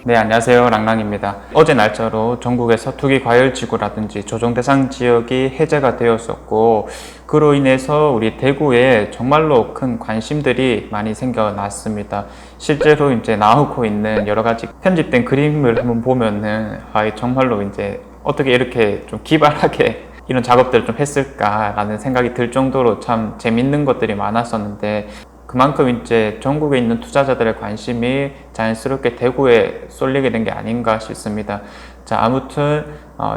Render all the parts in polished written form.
네, 안녕하세요. 랑랑입니다. 어제 날짜로 전국에서 투기과열지구라든지 조정대상 지역이 해제가 되었었고, 그로 인해서 우리 대구에 정말로 큰 관심들이 많이 생겨났습니다. 실제로 이제 나오고 있는 여러 가지 편집된 그림을 한번 보면은, 정말로 이제 어떻게 이렇게 좀 기발하게 이런 작업들을 좀 했을까라는 생각이 들 정도로 참 재밌는 것들이 많았었는데, 그만큼 이제 전국에 있는 투자자들의 관심이 자연스럽게 대구에 쏠리게 된 게 아닌가 싶습니다. 자, 아무튼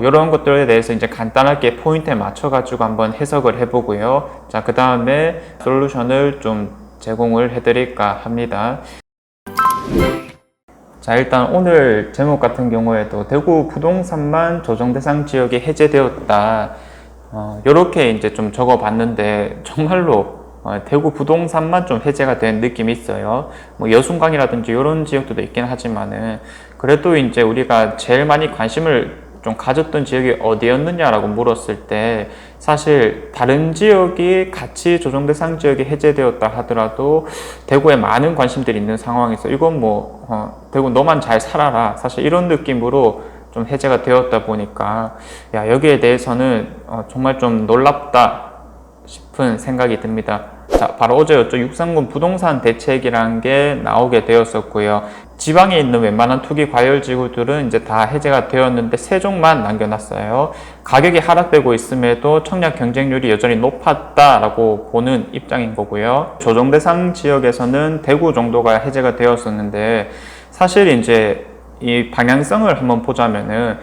이런 것들에 대해서 이제 간단하게 포인트에 맞춰가지고 한번 해석을 해보고요. 자, 그 다음에 솔루션을 좀 제공을 해드릴까 합니다. 자, 일단 오늘 제목 같은 경우에도 대구 부동산만 조정대상 지역이 해제되었다. 이렇게 이제 좀 적어봤는데 정말로 대구 부동산만 좀 해제가 된 느낌이 있어요. 뭐 여순강이라든지 이런 지역들도 있긴 하지만은 그래도 이제 우리가 제일 많이 관심을 좀 가졌던 지역이 어디였느냐라고 물었을 때 사실 다른 지역이 같이 조정대상 지역이 해제되었다 하더라도 대구에 많은 관심들이 있는 상황에서 이건 뭐 대구 너만 잘 살아라 사실 이런 느낌으로 좀 해제가 되었다 보니까 여기에 대해서는 정말 좀 놀랍다 싶은 생각이 듭니다. 자, 바로 어제였죠. 630 부동산 대책이라는 게 나오게 되었었고요. 지방에 있는 웬만한 투기 과열 지구들은 이제 다 해제가 되었는데 세종만 남겨놨어요. 가격이 하락되고 있음에도 청약 경쟁률이 여전히 높았다라고 보는 입장인 거고요. 조정대상 지역에서는 대구 정도가 해제가 되었었는데 사실 이제 이 방향성을 한번 보자면은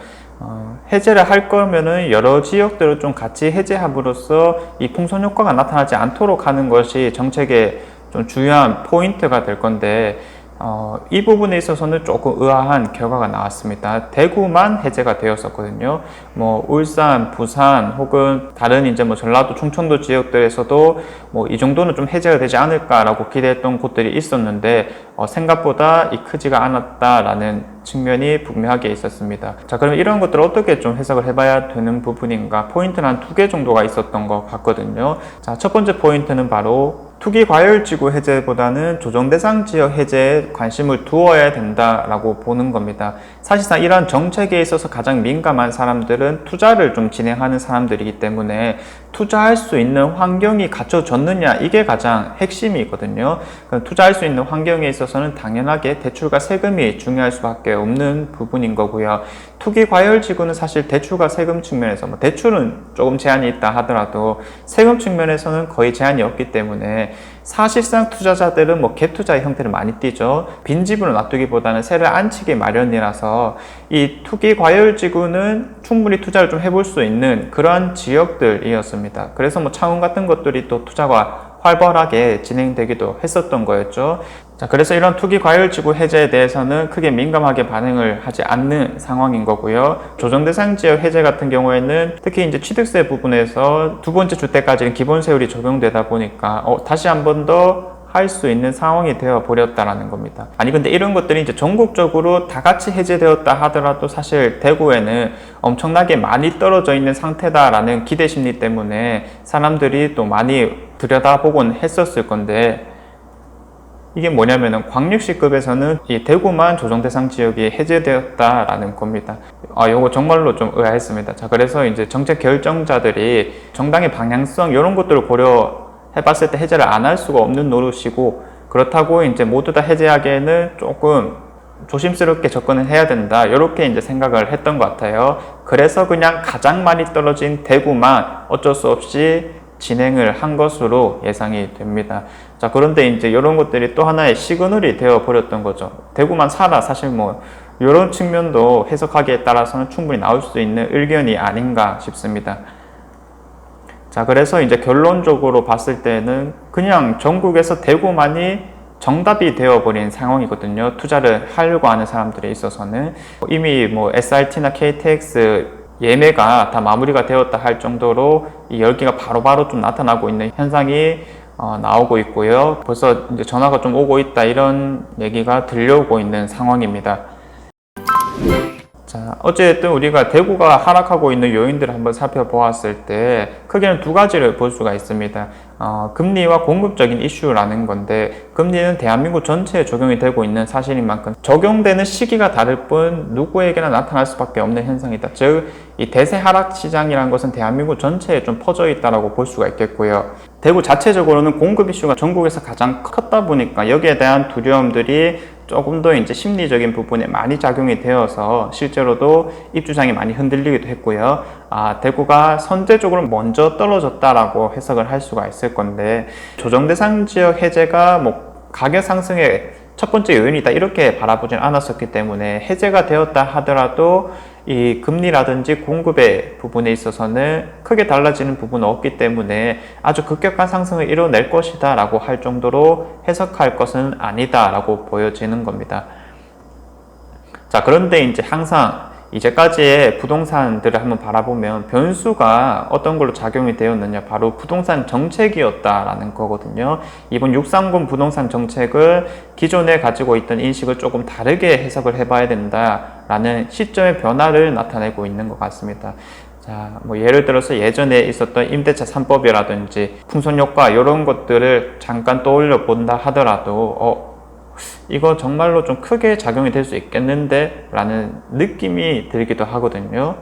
해제를 할 거면은 여러 지역들을 좀 같이 해제함으로써 이 풍선 효과가 나타나지 않도록 하는 것이 정책의 좀 중요한 포인트가 될 건데 이 부분에 있어서는 조금 의아한 결과가 나왔습니다. 대구만 해제가 되었었거든요. 뭐 울산, 부산 혹은 다른 이제 뭐 전라도, 충청도 지역들에서도 뭐 이 정도는 좀 해제가 되지 않을까라고 기대했던 곳들이 있었는데 생각보다 이 크지가 않았다라는 측면이 분명하게 있었습니다. 자, 그럼 이런 것들을 어떻게 좀 해석을 해봐야 되는 부분인가? 포인트는 한 2개 정도가 있었던 것 같거든요. 자, 첫 번째 포인트는 바로 투기과열지구 해제보다는 조정대상 지역 해제에 관심을 두어야 된다라고 보는 겁니다. 사실상 이러한 정책에 있어서 가장 민감한 사람들은 투자를 좀 진행하는 사람들이기 때문에 투자할 수 있는 환경이 갖춰졌느냐 이게 가장 핵심이거든요. 투자할 수 있는 환경에 있어서는 당연하게 대출과 세금이 중요할 수밖에 없는 부분인 거고요. 투기과열지구는 사실 대출과 세금 측면에서 뭐 대출은 조금 제한이 있다 하더라도 세금 측면에서는 거의 제한이 없기 때문에 사실상 투자자들은 뭐 갭투자의 형태를 많이 띠죠. 빈집으로 놔두기보다는 새를 안치기 마련이라서 이 투기과열지구는 충분히 투자를 좀 해볼 수 있는 그런 지역들이었습니다. 그래서 뭐 창원 같은 것들이 또 투자가 활발하게 진행되기도 했었던 거였죠. 자, 그래서 이런 투기과열지구 해제에 대해서는 크게 민감하게 반응을 하지 않는 상황인 거고요. 조정대상 지역 해제 같은 경우에는 특히 이제 취득세 부분에서 두 번째 주택까지는 기본세율이 적용되다 보니까 다시 한 번 더 할 수 있는 상황이 되어 버렸다라는 겁니다. 아니 근데 이런 것들이 이제 전국적으로 다 같이 해제되었다 하더라도 사실 대구에는 엄청나게 많이 떨어져 있는 상태다라는 기대 심리 때문에 사람들이 또 많이 들여다보곤 했었을 건데 이게 뭐냐면은 광역시급에서는 이 대구만 조정대상 지역이 해제되었다라는 겁니다. 요거 정말로 좀 의아했습니다. 자, 그래서 이제 정책 결정자들이 정당의 방향성 이런 것들을 고려해봤을 때 해제를 안 할 수가 없는 노릇이고 그렇다고 이제 모두 다 해제하기에는 조금 조심스럽게 접근을 해야 된다 이렇게 이제 생각을 했던 것 같아요. 그래서 그냥 가장 많이 떨어진 대구만 어쩔 수 없이 진행을 한 것으로 예상이 됩니다. 자, 그런데 이제 이런 것들이 또 하나의 시그널이 되어 버렸던 거죠. 대구만 살아 사실 뭐 이런 측면도 해석하기에 따라서는 충분히 나올 수 있는 의견이 아닌가 싶습니다. 자, 그래서 이제 결론적으로 봤을 때는 그냥 전국에서 대구만이 정답이 되어버린 상황이거든요. 투자를 하려고 하는 사람들에 있어서는 이미 뭐 SRT나 KTX 예매가 다 마무리가 되었다 할 정도로 이 열기가 바로바로 좀 나타나고 있는 현상이 나오고 있고요. 벌써 이제 전화가 좀 오고 있다 이런 얘기가 들려오고 있는 상황입니다. 자, 자, 어쨌든 우리가 대구가 하락하고 있는 요인들을 한번 살펴보았을 때 크게는 두 가지를 볼 수가 있습니다. 금리와 공급적인 이슈라는 건데, 금리는 대한민국 전체에 적용이 되고 있는 사실인 만큼 적용되는 시기가 다를 뿐 누구에게나 나타날 수밖에 없는 현상이다. 즉, 이 대세 하락 시장이라는 것은 대한민국 전체에 좀 퍼져 있다라고 볼 수가 있겠고요. 대구 자체적으로는 공급 이슈가 전국에서 가장 컸다 보니까 여기에 대한 두려움들이 조금 더 이제 심리적인 부분에 많이 작용이 되어서 실제로도 입주장이 많이 흔들리기도 했고요. 대구가 선제적으로 먼저 떨어졌다라고 해석을 할 수가 있을 건데, 조정대상 지역 해제가 가격 상승의 첫 번째 요인이다 이렇게 바라보진 않았었기 때문에 해제가 되었다 하더라도 이 금리라든지 공급의 부분에 있어서는 크게 달라지는 부분은 없기 때문에 아주 급격한 상승을 이뤄낼 것이다 라고 할 정도로 해석할 것은 아니다 라고 보여지는 겁니다. 자, 그런데 이제 항상 이제까지의 부동산들을 한번 바라보면 변수가 어떤 걸로 작용이 되었느냐, 바로 부동산 정책이었다라는 거거든요. 이번 630 부동산 정책을 기존에 가지고 있던 인식을 조금 다르게 해석을 해봐야 된다라는 시점의 변화를 나타내고 있는 것 같습니다. 자, 예를 들어서 예전에 있었던 임대차 3법이라든지 풍선효과 이런 것들을 잠깐 떠올려 본다 하더라도 이거 정말로 좀 크게 작용이 될 수 있겠는데 라는 느낌이 들기도 하거든요.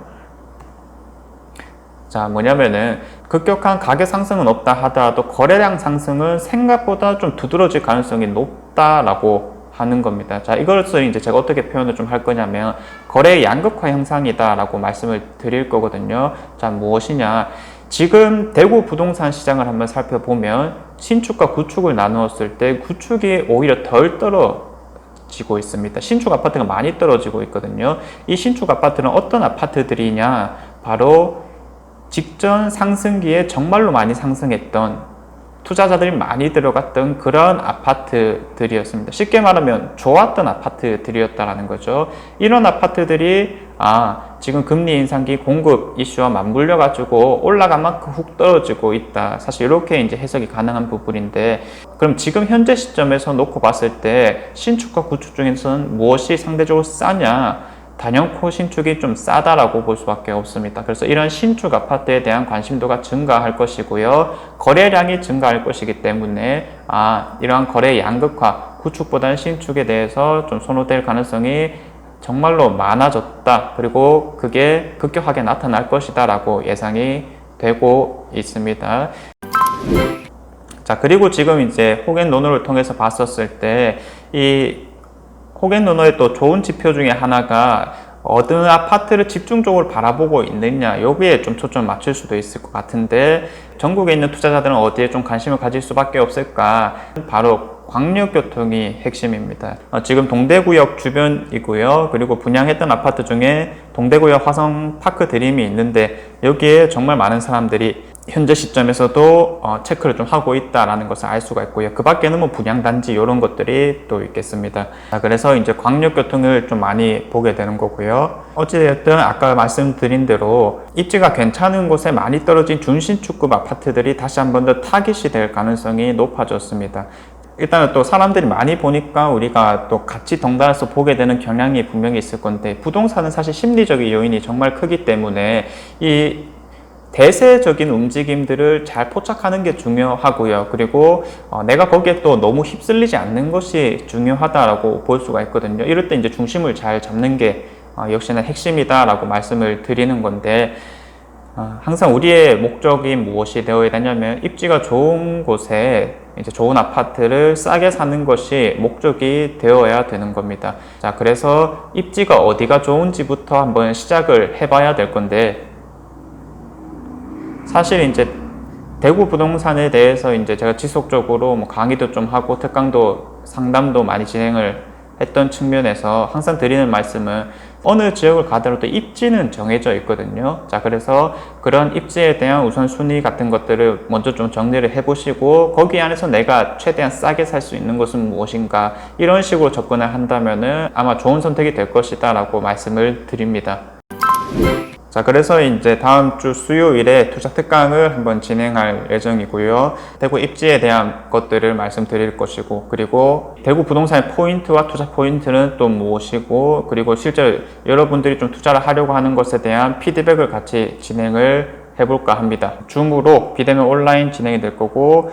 자, 뭐냐면은 급격한 가격 상승은 없다 하더라도 거래량 상승은 생각보다 좀 두드러질 가능성이 높다라고 하는 겁니다. 자, 이것을 이제 제가 어떻게 표현을 좀 할 거냐면 거래의 양극화 현상이다라고 말씀을 드릴 거거든요. 자, 무엇이냐? 지금 대구 부동산 시장을 한번 살펴보면 신축과 구축을 나누었을 때 구축이 오히려 덜 떨어지고 있습니다. 신축 아파트가 많이 떨어지고 있거든요. 이 신축 아파트는 어떤 아파트들이냐? 바로 직전 상승기에 정말로 많이 상승했던 투자자들이 많이 들어갔던 그런 아파트들이었습니다. 쉽게 말하면 좋았던 아파트들이었다라는 거죠. 이런 아파트들이 지금 금리 인상기 공급 이슈와 맞물려 가지고 올라간 만큼 훅 떨어지고 있다. 사실 이렇게 이제 해석이 가능한 부분인데, 그럼 지금 현재 시점에서 놓고 봤을 때 신축과 구축 중에서는 무엇이 상대적으로 싸냐? 단연코 신축이 좀 싸다라고 볼 수밖에 없습니다. 그래서 이런 신축 아파트에 대한 관심도가 증가할 것이고요. 거래량이 증가할 것이기 때문에 이러한 거래 양극화, 구축보다는 신축에 대해서 좀 선호될 가능성이 정말로 많아졌다. 그리고 그게 급격하게 나타날 것이다 라고 예상이 되고 있습니다. 자, 그리고 지금 이제 호갱노노를 통해서 봤었을 때 이 호갱노노의 또 좋은 지표 중에 하나가 어느 아파트를 집중적으로 바라보고 있느냐, 여기에 좀 초점을 맞출 수도 있을 것 같은데, 전국에 있는 투자자들은 어디에 좀 관심을 가질 수밖에 없을까? 바로 광역교통이 핵심입니다. 지금 동대구역 주변이고요. 그리고 분양했던 아파트 중에 동대구역 화성파크 드림이 있는데 여기에 정말 많은 사람들이 현재 시점에서도 체크를 좀 하고 있다라는 것을 알 수가 있고요. 그 밖에는 분양단지 이런 것들이 또 있겠습니다. 그래서 이제 광역교통을 좀 많이 보게 되는 거고요. 어찌되었든 아까 말씀드린 대로 입지가 괜찮은 곳에 많이 떨어진 준신축급 아파트들이 다시 한 번 더 타깃이 될 가능성이 높아졌습니다. 일단은 또 사람들이 많이 보니까 우리가 또 같이 덩달아서 보게 되는 경향이 분명히 있을 건데, 부동산은 사실 심리적인 요인이 정말 크기 때문에 이 대세적인 움직임들을 잘 포착하는 게 중요하고요. 그리고 내가 거기에 또 너무 휩쓸리지 않는 것이 중요하다라고 볼 수가 있거든요. 이럴 때 이제 중심을 잘 잡는 게 역시나 핵심이다라고 말씀을 드리는 건데, 항상 우리의 목적이 무엇이 되어야 되냐면 입지가 좋은 곳에 이제 좋은 아파트를 싸게 사는 것이 목적이 되어야 되는 겁니다. 자, 그래서 입지가 어디가 좋은지부터 한번 시작을 해봐야 될 건데, 사실 이제 대구 부동산에 대해서 이제 제가 지속적으로 강의도 좀 하고 특강도 상담도 많이 진행을 했던 측면에서 항상 드리는 말씀은 어느 지역을 가더라도 입지는 정해져 있거든요. 자, 그래서 그런 입지에 대한 우선순위 같은 것들을 먼저 좀 정리를 해보시고 거기 안에서 내가 최대한 싸게 살 수 있는 것은 무엇인가, 이런 식으로 접근을 한다면은 아마 좋은 선택이 될 것이다 라고 말씀을 드립니다. 자, 그래서 이제 다음 주 수요일에 투자 특강을 한번 진행할 예정이고요. 대구 입지에 대한 것들을 말씀드릴 것이고, 그리고 대구 부동산의 포인트와 투자 포인트는 또 무엇이고, 그리고 실제 여러분들이 좀 투자를 하려고 하는 것에 대한 피드백을 같이 진행을 해볼까 합니다. 줌으로 비대면 온라인 진행이 될 거고,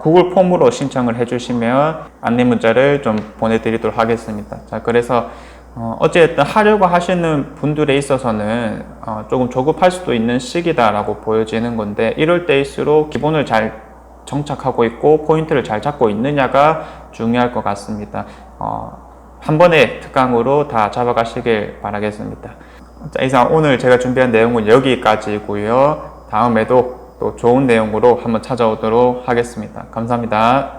구글 폼으로 신청을 해주시면 안내 문자를 좀 보내드리도록 하겠습니다. 자, 그래서 어쨌든 하려고 하시는 분들에 있어서는 조금 조급할 수도 있는 시기다라고 보여지는 건데, 이럴 때일수록 기본을 잘 정착하고 있고 포인트를 잘 잡고 있느냐가 중요할 것 같습니다. 한 번의 특강으로 다 잡아가시길 바라겠습니다. 자, 이상 오늘 제가 준비한 내용은 여기까지고요. 다음에도 또 좋은 내용으로 한번 찾아오도록 하겠습니다. 감사합니다.